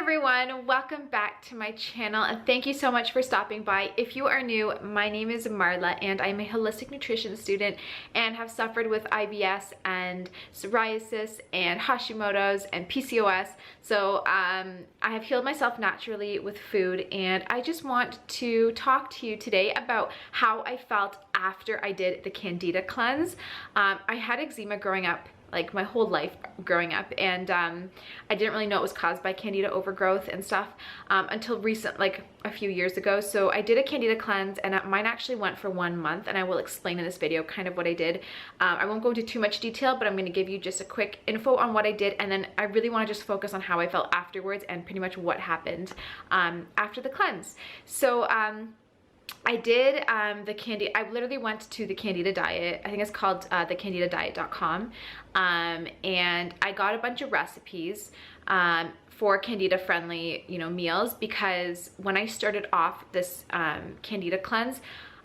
everyone, welcome back to my channel and thank you so much for stopping by. If you are new, my name is Marla and I'm a holistic nutrition student and have suffered with IBS and psoriasis and Hashimoto's and PCOS. So I have healed myself naturally with food, and I just want to talk to you today about how I felt after I did the Candida cleanse. I had eczema growing up, like my whole life growing up, and I didn't really know it was caused by Candida overgrowth and stuff until recent, like a few years ago. So I did a Candida cleanse, and mine actually went for 1 month, and I will explain in this video kind of what I did. I won't go into too much detail, but I'm going to give you just a quick info on what I did, and then I really want to just focus on how I felt afterwards and pretty much what happened after the cleanse. So I did the Candida, I literally went to the Candida diet. I think it's called thecandidadiet.com, and I got a bunch of recipes for Candida friendly, meals, because when I started off this Candida cleanse,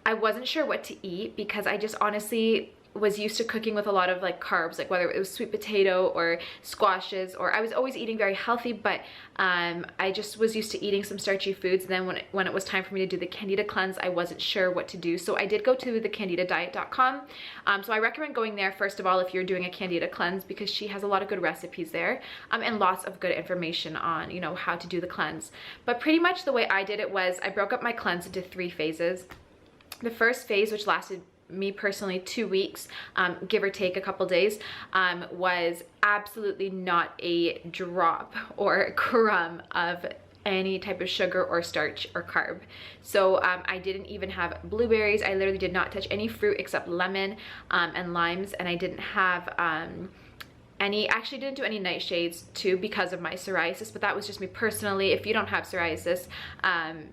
I wasn't sure what to eat because I just honestly was used to cooking with a lot of like carbs, like whether it was sweet potato or squashes, or I was always eating very healthy, but I just was used to eating some starchy foods. And then when it was time for me to do the Candida cleanse, I wasn't sure what to do. So I did go to thecandidadiet.com. So I recommend going there first of all if you're doing a Candida cleanse, because she has a lot of good recipes there and lots of good information on, how to do the cleanse. But pretty much the way I did it was I broke up my cleanse into 3 phases. The first phase, which lasted me personally 2 weeks, give or take a couple days, was absolutely not a drop or crumb of any type of sugar or starch or carb. So I didn't even have blueberries. I literally did not touch any fruit except lemon and limes, and I didn't have actually didn't do any nightshades too because of my psoriasis, but that was just me personally. If you don't have psoriasis,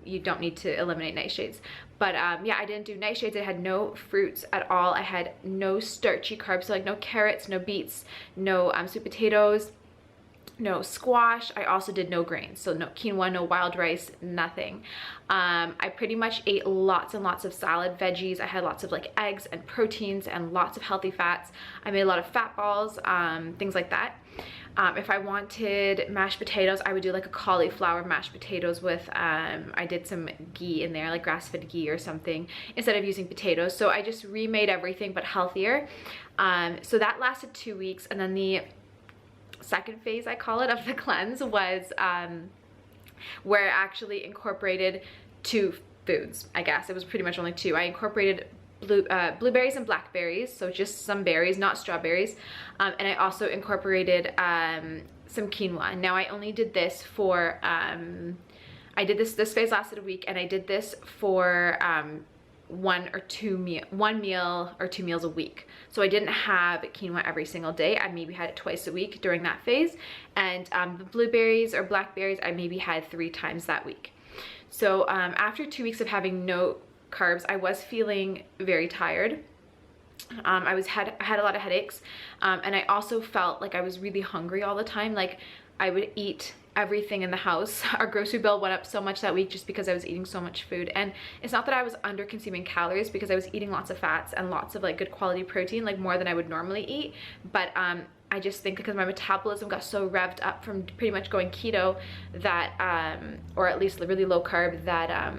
you don't need to eliminate nightshades. But yeah, I didn't do nightshades. I had no fruits at all. I had no starchy carbs, so like no carrots, no beets, no sweet potatoes, no squash. I also did no grains, so no quinoa, no wild rice, nothing. I pretty much ate lots and lots of salad, veggies. I had lots of like eggs and proteins and lots of healthy fats. I made a lot of fat balls, things like that. If I wanted mashed potatoes, I would do like a cauliflower mashed potatoes with, I did some ghee in there, like grass-fed ghee or something, instead of using potatoes. So I just remade everything but healthier. So that lasted 2 weeks, and then the second phase, I call it, of the cleanse was where I actually incorporated 2 foods. I guess it was pretty much only 2. I incorporated blueberries and blackberries, so just some berries, not strawberries, and I also incorporated some quinoa. Now I only did this for I did this phase lasted a week, and I did this for 1 meal or 2 meals a week. So I didn't have quinoa every single day. I maybe had it twice a week during that phase, and the blueberries or blackberries I maybe had 3 times that week. So after 2 weeks of having no carbs, I was feeling very tired. I had a lot of headaches, and I also felt like I was really hungry all the time. Like I would eat everything in the house. Our grocery bill went up so much that week just because I was eating so much food. And it's not that I was under consuming calories, because I was eating lots of fats and lots of like good quality protein, like more than I would normally eat. But I just think because my metabolism got so revved up from pretty much going keto that or at least really low carb, that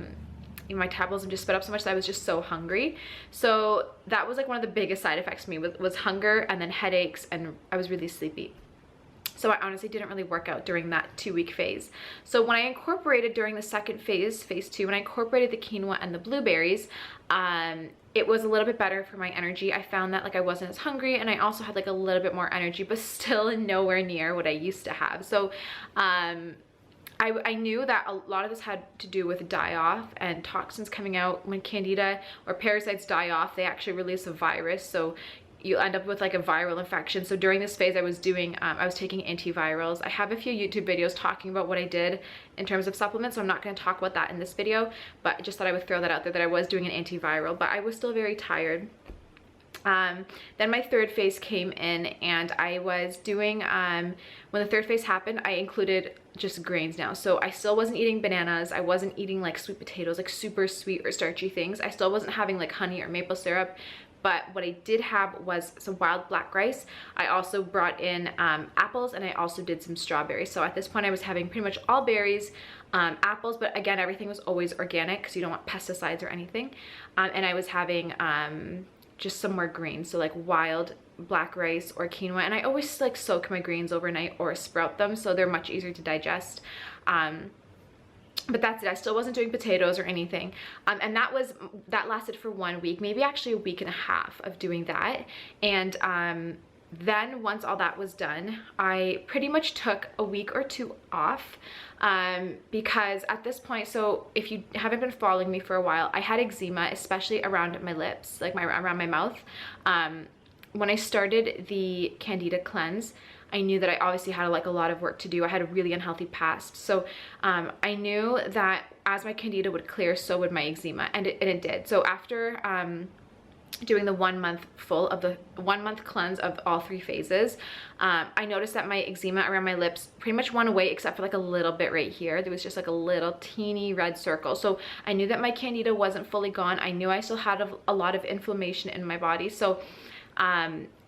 my metabolism just sped up so much that I was just so hungry. So that was like one of the biggest side effects for me was hunger, and then headaches, and I was really sleepy. So I honestly didn't really work out during that 2-week phase. So when I incorporated during the second phase, phase 2, when I incorporated the quinoa and the blueberries, it was a little bit better for my energy. I found that like I wasn't as hungry, and I also had like a little bit more energy, but still nowhere near what I used to have. So I knew that a lot of this had to do with die-off and toxins coming out. When Candida or parasites die off, they actually release a virus, so you end up with like a viral infection. So during this phase I was doing, I was taking antivirals. I have a few YouTube videos talking about what I did in terms of supplements, so I'm not going to talk about that in this video, but I just thought I would throw that out there, that I was doing an antiviral, but I was still very tired. Then my third phase came in, and I was doing, when the third phase happened, I included just grains now. So I still wasn't eating bananas. I wasn't eating like sweet potatoes, like super sweet or starchy things. I still wasn't having like honey or maple syrup, but what I did have was some wild black rice. I also brought in apples, and I also did some strawberries. So at this point I was having pretty much all berries, apples, but again, everything was always organic because you don't want pesticides or anything. And I was having just some more greens, so like wild black rice or quinoa, and I always like soak my greens overnight or sprout them, so they're much easier to digest. But that's it. I still wasn't doing potatoes or anything. And that lasted for 1 week, maybe actually a week and a half of doing that. And then once all that was done, I pretty much took a week or 2 off, because at this point, so if you haven't been following me for a while, I had eczema, especially around my lips, like around my mouth. When I started the Candida cleanse, I knew that I obviously had like a lot of work to do. I had a really unhealthy past. So I knew that as my Candida would clear, so would my eczema, and it did. So after doing the 1 month the 1 month cleanse of all 3 phases, I noticed that my eczema around my lips pretty much went away, except for like a little bit right here. There was just like a little teeny red circle. So I knew that my Candida wasn't fully gone. I knew I still had a lot of inflammation in my body. So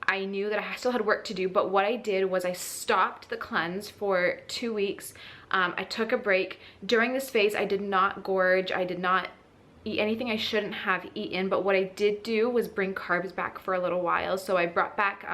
I knew that I still had work to do, but what I did was I stopped the cleanse for 2 weeks. I took a break. During this phase, I did not gorge. I did not eat anything I shouldn't have eaten, but what I did do was bring carbs back for a little while. So I brought back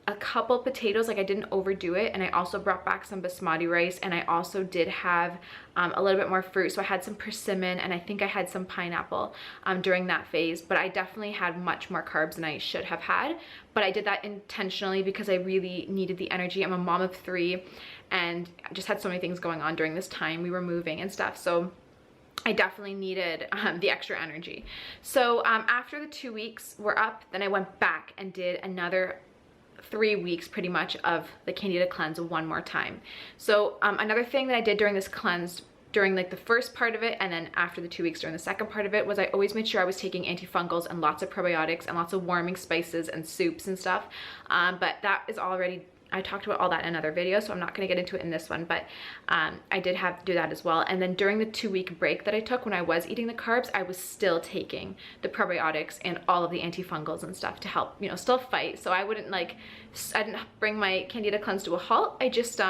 a couple potatoes, like I didn't overdo it, and I also brought back some basmati rice, and I also did have a little bit more fruit. So I had some persimmon, and I think I had some pineapple during that phase, but I definitely had much more carbs than I should have had. But I did that intentionally because I really needed the energy. I'm a mom of 3 and I just had so many things going on during this time. We were moving and stuff, so I definitely needed the extra energy. So after the 2 weeks were up, then I went back and did another 3 weeks pretty much of the Candida cleanse 1 more time. So another thing that I did during this cleanse, during like the first part of it, and then after the 2 weeks during the second part of it, was I always made sure I was taking antifungals and lots of probiotics and lots of warming spices and soups and stuff. But that is already, I talked about all that in another video, so I'm not going to get into it in this one, but I did have to do that as well. And then during the 2-week break that I took when I was eating the carbs, I was still taking the probiotics and all of the antifungals and stuff to help, you know, still fight. So I wouldn't like, I didn't bring my Candida cleanse to a halt. I just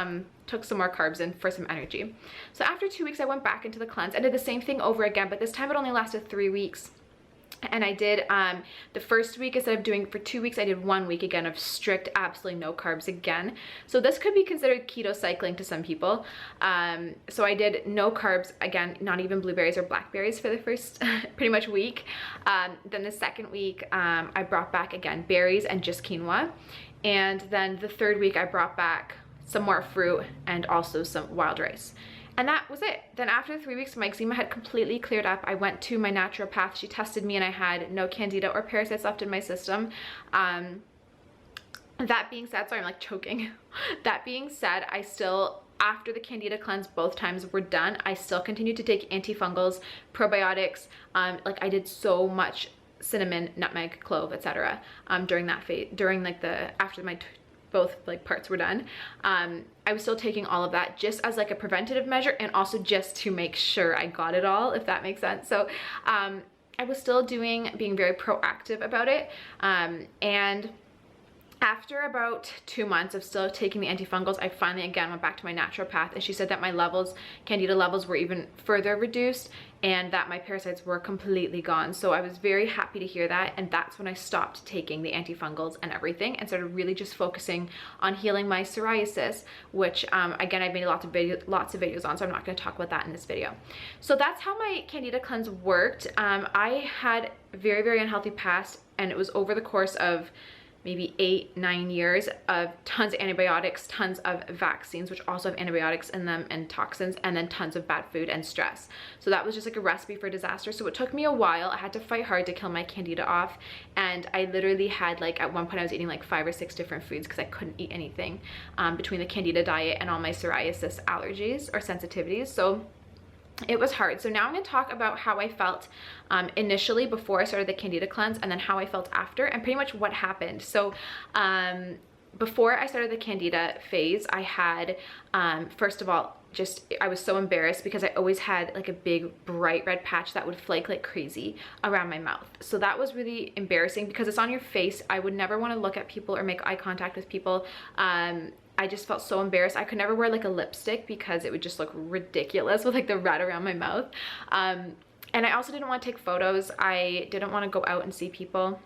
took some more carbs in for some energy. So after 2 weeks, I went back into the cleanse. I did the same thing over again, but this time it only lasted 3 weeks. And I did the first week, instead of doing for 2 weeks, I did 1 week again of strict, absolutely no carbs again. So this could be considered keto cycling to some people. So I did no carbs again, not even blueberries or blackberries for the first pretty much week. Then the second week, I brought back again berries and just quinoa. And then the third week, I brought back some more fruit and also some wild rice. And that was it. Then after 3 weeks, my eczema had completely cleared up. I went to my naturopath. She tested me and I had no Candida or parasites left in my system. That being said, sorry, I'm like choking. That being said, I still, after the Candida cleanse, both times were done, I still continued to take antifungals, probiotics. Like I did so much cinnamon, nutmeg, clove, etc. During that phase, during like after my both like parts were done. I was still taking all of that just as like a preventative measure, and also just to make sure I got it all, if that makes sense. So I was still being very proactive about it. And after about 2 months of still taking the antifungals, I finally again went back to my naturopath, and she said that my levels, Candida levels, were even further reduced and that my parasites were completely gone. So I was very happy to hear that, and that's when I stopped taking the antifungals and everything and started really just focusing on healing my psoriasis, which again, I've made lots of videos on, so I'm not going to talk about that in this video. So that's how my Candida cleanse worked. I had very, very unhealthy past, and it was over the course of maybe 8-9 years of tons of antibiotics, tons of vaccines, which also have antibiotics in them and toxins, and then tons of bad food and stress. So that was just like a recipe for disaster. So it took me a while. I had to fight hard to kill my Candida off. And I literally had like, at one point I was eating like 5 or 6 different foods because I couldn't eat anything between the Candida diet and all my psoriasis allergies or sensitivities. So it was hard. So now I'm going to talk about how I felt initially before I started the Candida cleanse, and then how I felt after, and pretty much what happened. So before I started the Candida phase, I had, first of all, I was so embarrassed because I always had like a big bright red patch that would flake like crazy around my mouth. So that was really embarrassing because it's on your face. I would never want to look at people or make eye contact with people. I just felt so embarrassed. I could never wear like a lipstick because it would just look ridiculous with like the red around my mouth. And I also didn't want to take photos. I didn't want to go out and see people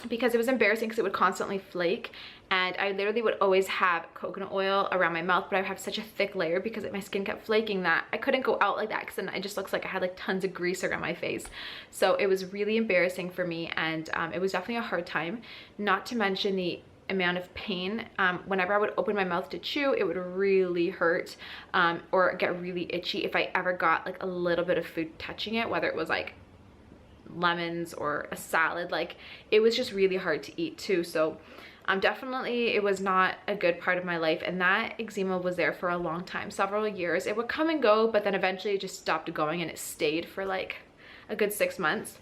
because it was embarrassing because it would constantly flake, and I literally would always have coconut oil around my mouth, but I would have such a thick layer because my skin kept flaking that I couldn't go out like that because then it just looks like I had like tons of grease around my face. So it was really embarrassing for me, and it was definitely a hard time, not to mention the amount of pain. Whenever I would open my mouth to chew, it would really hurt or get really itchy if I ever got like a little bit of food touching it, whether it was like lemons or a salad. Like it was just really hard to eat too. So definitely it was not a good part of my life, and that eczema was there for a long time, several years. It would come and go, but then eventually it just stopped going, and it stayed for like a good 6 months.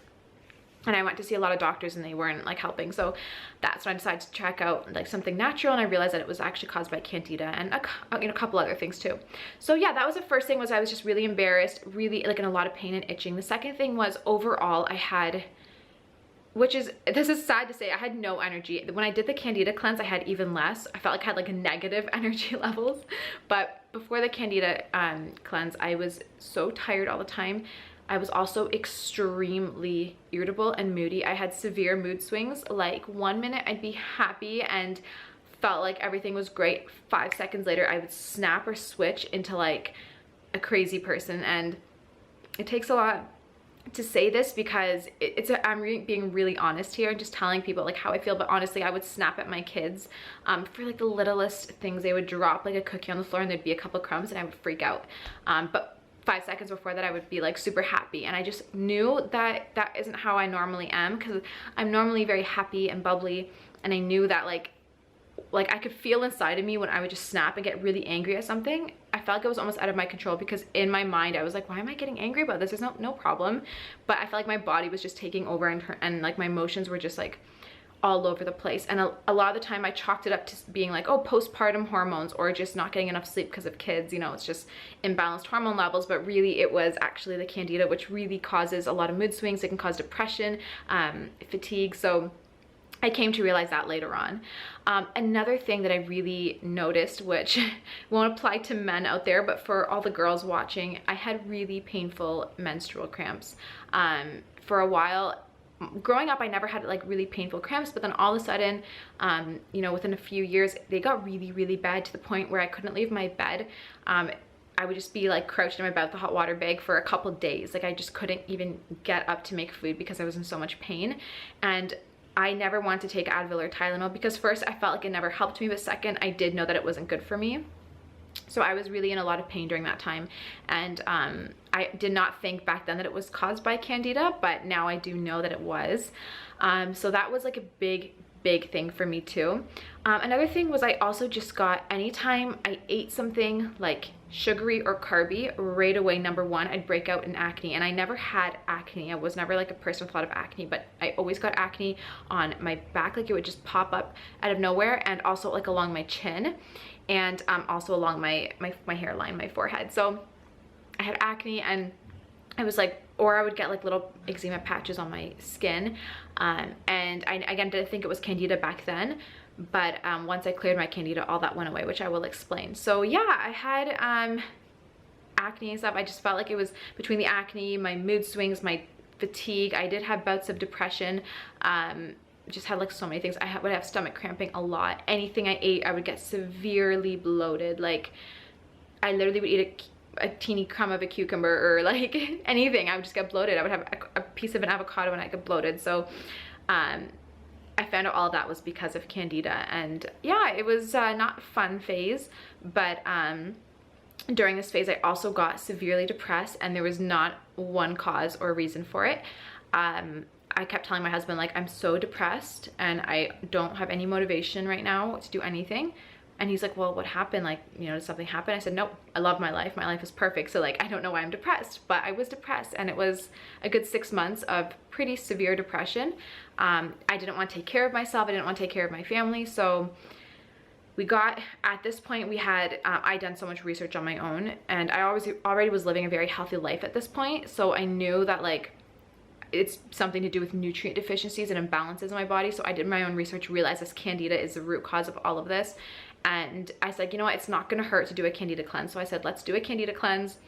And I went to see a lot of doctors and they weren't like helping. So that's when I decided to check out like something natural, and I realized that it was actually caused by Candida and a couple other things too. So yeah, that was the first thing, was I was just really embarrassed, really like in a lot of pain and itching. The second thing was overall I had, this is sad to say, I had no energy. When I did the Candida cleanse, I had even less. I felt like I had like a negative energy levels. But before the Candida cleanse, I was so tired all the time. I was also extremely irritable and moody. I had severe mood swings. Like 1 minute I'd be happy and felt like everything was great. 5 seconds later I would snap or switch into like a crazy person. And it takes a lot to say this because I'm being really honest here and just telling people like how I feel. But honestly, I would snap at my kids for like the littlest things. They would drop like a cookie on the floor and there'd be a couple crumbs and I would freak out. But 5 seconds before that I would be like super happy, and I just knew that that isn't how I normally am, because I'm normally very happy and bubbly. And I knew that like I could feel inside of me when I would just snap and get really angry at something. I felt like it was almost out of my control, because in my mind I was like, why am I getting angry about this? There's no problem. But I felt like my body was just taking over, and like my emotions were just like all over the place. And a lot of the time I chalked it up to being like, oh, postpartum hormones, or just not getting enough sleep because of kids, you know, it's just imbalanced hormone levels. But really it was actually the Candida, which really causes a lot of mood swings. It can cause depression, fatigue. So I came to realize that later on. Another thing that I really noticed, which won't apply to men out there, but for all the girls watching, I had really painful menstrual cramps. For a while, growing up, I never had like really painful cramps, but then all of a sudden, you know, within a few years, they got really, really bad, to the point where I couldn't leave my bed. I would just be like crouched in my bed with a hot water bag for a couple days. Like I just couldn't even get up to make food because I was in so much pain. And I never wanted to take Advil or Tylenol because first I felt like it never helped me, but second, I did know that it wasn't good for me. So I was really in a lot of pain during that time. And I did not think back then that it was caused by Candida, but now I do know that it was. So that was like a big thing for me too. Another thing was I also just got, anytime I ate something like sugary or carby, right away, number one, I'd break out in acne. And I never had acne. I was never like a person with a lot of acne, but I always got acne on my back. Like it would just pop up out of nowhere, and also like along my chin, and also along my hairline, my forehead. So I had acne, and I was like, or I would get like little eczema patches on my skin. And I again didn't think it was Candida back then, but once I cleared my Candida, all that went away, which I will explain. So yeah, I had acne and stuff. I just felt like it was between the acne, my mood swings, my fatigue. I did have bouts of depression. Just had like so many things. I would have stomach cramping a lot. Anything I ate, I would get severely bloated. Like I literally would eat a teeny crumb of a cucumber or like anything, I would just get bloated. I would have a piece of an avocado and I get bloated. So I found out all of that was because of Candida. And yeah, it was not a fun phase, but during this phase I also got severely depressed, and there was not one cause or reason for it. I kept telling my husband, like, I'm so depressed and I don't have any motivation right now to do anything. And he's like, well, what happened? Like, you know, did something happen? I said, nope, I love my life. My life is perfect. So like, I don't know why I'm depressed, but I was depressed, and it was a good 6 months of pretty severe depression. I didn't want to take care of myself. I didn't want to take care of my family. So at this point, we had, I'd done so much research on my own, and I already was living a very healthy life at this point. So I knew that like, it's something to do with nutrient deficiencies and imbalances in my body. So I did my own research, realized this Candida is the root cause of all of this. And I said, you know what, it's not gonna hurt to do a Candida cleanse. So I said, let's do a Candida cleanse.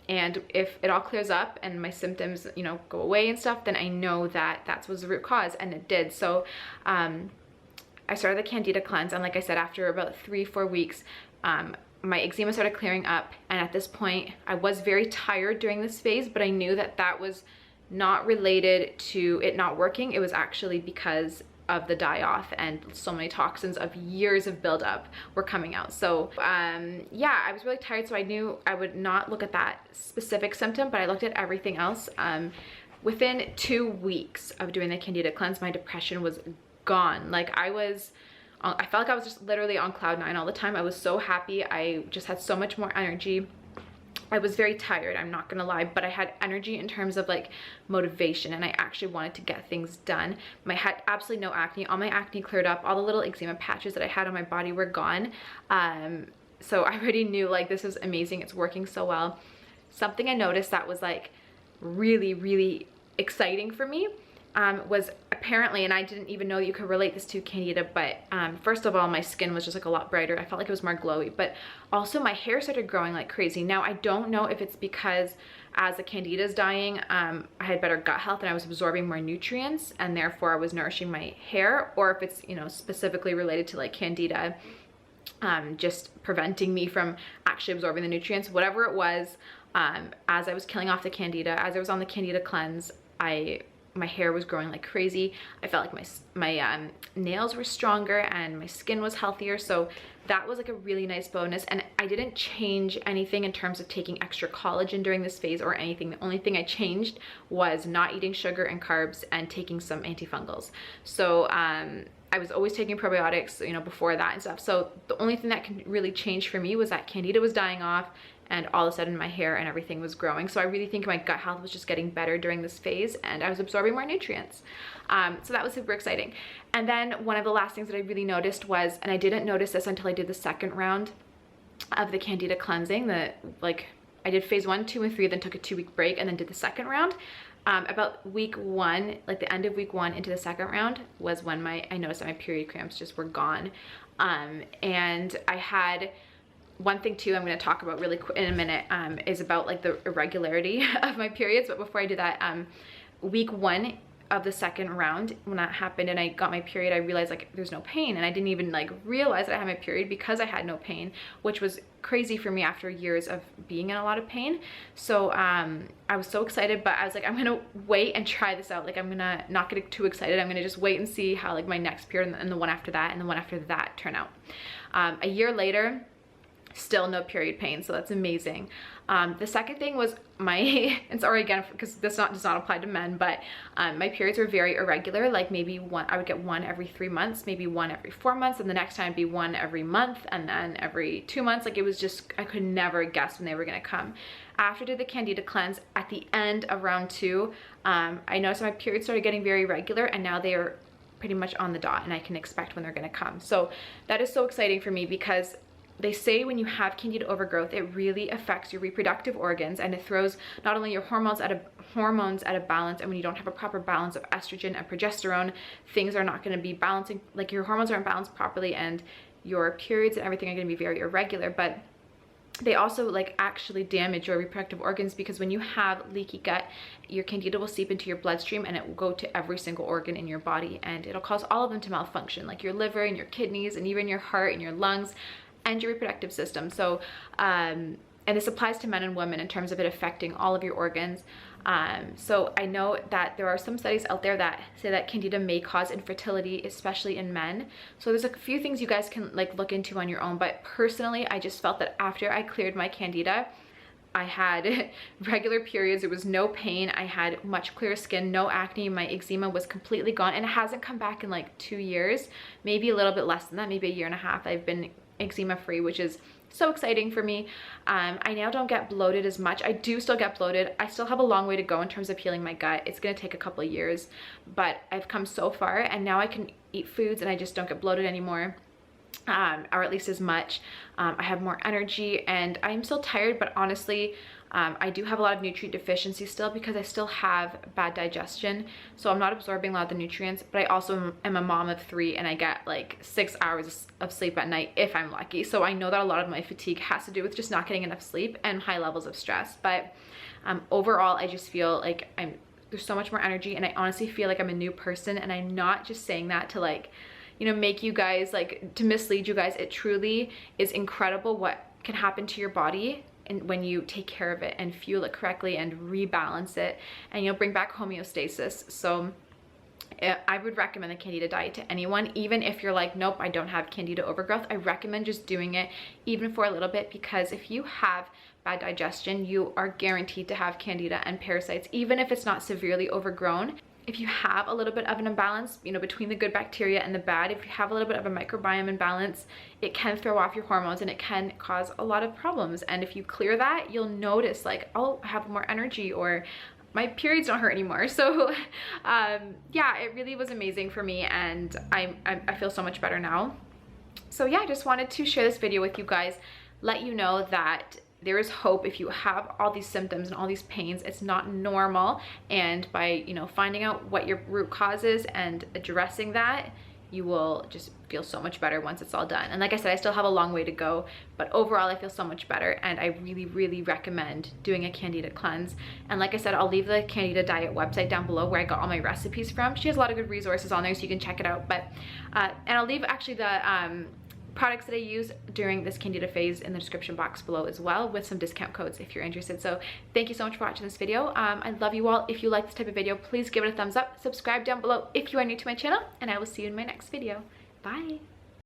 And if it all clears up and my symptoms, you know, go away and stuff, then I know that that was the root cause, and it did. So I started the Candida cleanse, and like I said, after about 3-4 weeks, my eczema started clearing up. And at this point, I was very tired during this phase, but I knew that that was not related to it not working. It was actually because of the die-off, and so many toxins of years of buildup were coming out. So yeah, I was really tired, so I knew I would not look at that specific symptom, but I looked at everything else. Within 2 weeks of doing the Candida cleanse, my depression was gone. Like I felt like I was just literally on cloud 9 all the time. I was so happy. I just had so much more energy. I was very tired, I'm not gonna lie, but I had energy in terms of like motivation, and I actually wanted to get things done. I had absolutely no acne. All my acne cleared up. All the little eczema patches that I had on my body were gone. So I already knew like this is amazing, it's working so well. Something I noticed that was like really, really exciting for me was apparently, and I didn't even know you could relate this to Candida, but first of all, my skin was just like a lot brighter. I felt like it was more glowy, but also my hair started growing like crazy. Now I don't know if it's because as the Candida is dying, I had better gut health and I was absorbing more nutrients, and therefore I was nourishing my hair, or if it's, you know, specifically related to like Candida just preventing me from actually absorbing the nutrients. Whatever it was, as I was killing off the Candida, as I was on the Candida cleanse, my hair was growing like crazy. I felt like my nails were stronger and my skin was healthier. So that was like a really nice bonus. And I didn't change anything in terms of taking extra collagen during this phase or anything. The only thing I changed was not eating sugar and carbs and taking some antifungals. So I was always taking probiotics, you know, before that and stuff. So the only thing that can really change for me was that Candida was dying off, and all of a sudden my hair and everything was growing. So I really think my gut health was just getting better during this phase, and I was absorbing more nutrients. So that was super exciting. And then one of the last things that I really noticed was, and I didn't notice this until I did the second round of the Candida cleansing, I did phase 1, 2, and 3, then took a 2-week break, and then did the second round. About week 1, like the end of week 1 into the second round, was when I noticed that my period cramps just were gone. And I had one thing too I'm going to talk about really quick in a minute, is about like the irregularity of my periods. But before I do that, week 1 of the second round, when that happened and I got my period, I realized like there's no pain, and I didn't even like realize that I had my period because I had no pain, which was crazy for me after years of being in a lot of pain. So I was so excited, but I was like, I'm gonna wait and try this out. Like I'm gonna not get too excited. I'm gonna just wait and see how like my next period and the one after that and the one after that turn out. A year later, still no period pain, so that's amazing. The second thing was and sorry again because this does not apply to men, but my periods were very irregular. Like maybe I would get one every 3 months, maybe one every 4 months, and the next time it'd be one every month, and then every 2 months. Like it was just, I could never guess when they were gonna come. After I did the Candida cleanse, at the end of round 2, I noticed my periods started getting very regular, and now they are pretty much on the dot, and I can expect when they're gonna come. So that is so exciting for me, because they say when you have Candida overgrowth, it really affects your reproductive organs, and it throws not only your hormones at a balance, and when you don't have a proper balance of estrogen and progesterone, things are not going to be balancing, like your hormones aren't balanced properly, and your periods and everything are going to be very irregular. But they also like actually damage your reproductive organs, because when you have leaky gut, your Candida will seep into your bloodstream and it will go to every single organ in your body, and it'll cause all of them to malfunction, like your liver and your kidneys and even your heart and your lungs and your reproductive system. So and this applies to men and women in terms of it affecting all of your organs. So I know that there are some studies out there that say that Candida may cause infertility, especially in men. So there's a few things you guys can like look into on your own, but personally I just felt that after I cleared my Candida, I had regular periods, there was no pain, I had much clearer skin, no acne, my eczema was completely gone, and it hasn't come back in like 2 years, maybe a little bit less than that, maybe 1.5 years. I've been eczema free, which is so exciting for me. I now don't get bloated as much. I do still get bloated. I still have a long way to go in terms of healing my gut. It's going to take a couple of years, but I've come so far, and now I can eat foods and I just don't get bloated anymore. or at least as much. I have more energy, and I'm still tired, but honestly, I do have a lot of nutrient deficiency still because I still have bad digestion. So I'm not absorbing a lot of the nutrients, but I also am a mom of 3 and I get like 6 hours of sleep at night if I'm lucky. So I know that a lot of my fatigue has to do with just not getting enough sleep and high levels of stress. But overall, I just feel like there's so much more energy, and I honestly feel like I'm a new person. And I'm not just saying that to like, you know, make you guys, like, to mislead you guys. It truly is incredible what can happen to your body and when you take care of it and fuel it correctly and rebalance it, and you'll bring back homeostasis. So I would recommend the Candida diet to anyone, even if you're like, nope, I don't have Candida overgrowth. I recommend just doing it even for a little bit, because if you have bad digestion, you are guaranteed to have Candida and parasites, even if it's not severely overgrown. If you have a little bit of an imbalance, you know, between the good bacteria and the bad, if you have a little bit of a microbiome imbalance, it can throw off your hormones and it can cause a lot of problems. And if you clear that, you'll notice like, oh, I have more energy, or my periods don't hurt anymore. So yeah, it really was amazing for me, and I feel so much better now. So yeah, I just wanted to share this video with you guys, let you know that there is hope if you have all these symptoms and all these pains. It's not normal, and by, you know, finding out what your root cause is and addressing that, you will just feel so much better once it's all done. And like I said, I still have a long way to go, but overall I feel so much better, and I really recommend doing a Candida cleanse. And like I said, I'll leave the Candida diet website down below where I got all my recipes from. She has a lot of good resources on there, so you can check it out. But and I'll leave actually the products that I use during this Candida phase in the description box below as well, with some discount codes if you're interested. So thank you so much for watching this video. I love you all. If you like this type of video, please give it a thumbs up, subscribe down below if you are new to my channel, and I will see you in my next video. Bye.